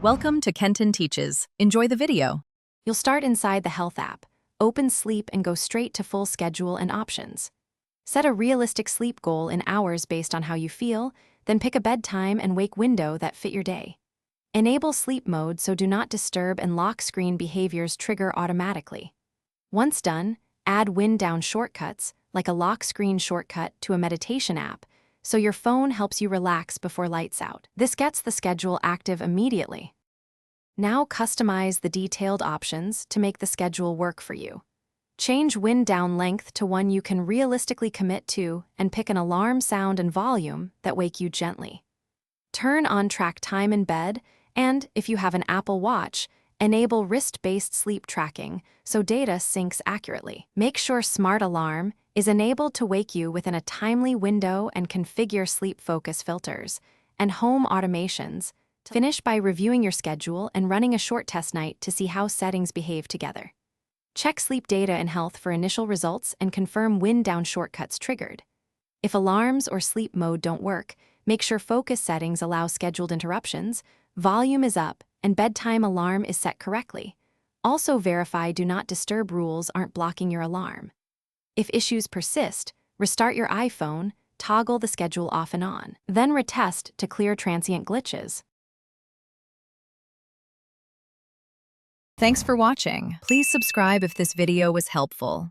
Welcome to Kenton Teaches. Enjoy the video. You'll start inside the Health app, open Sleep, and go straight to full schedule and options. Set a realistic sleep goal in hours based on how you feel, then pick a bedtime and wake window that fit your day. Enable sleep mode so do not disturb and lock screen behaviors trigger automatically. Once done, add wind down shortcuts, like a lock screen shortcut to a meditation app, so your phone helps you relax before lights out. This gets the schedule active immediately. Now customize the detailed options to make the schedule work for you. Change wind down length to one you can realistically commit to and pick an alarm sound and volume that wake you gently. Turn on track time in bed and, if you have an Apple Watch, enable wrist-based sleep tracking so data syncs accurately. Make sure Smart Alarm is enabled to wake you within a timely window and configure sleep focus filters and home automations. Finish by reviewing your schedule and running a short test night to see how settings behave together. Check sleep data and health for initial results and confirm wind down shortcuts triggered. If alarms or sleep mode don't work, make sure focus settings allow scheduled interruptions, volume is up, and bedtime alarm is set correctly. Also verify do not disturb rules aren't blocking your alarm. If issues persist, restart your iPhone, toggle the schedule off and on, then retest to clear transient glitches. Thanks for watching. Please subscribe if this video was helpful.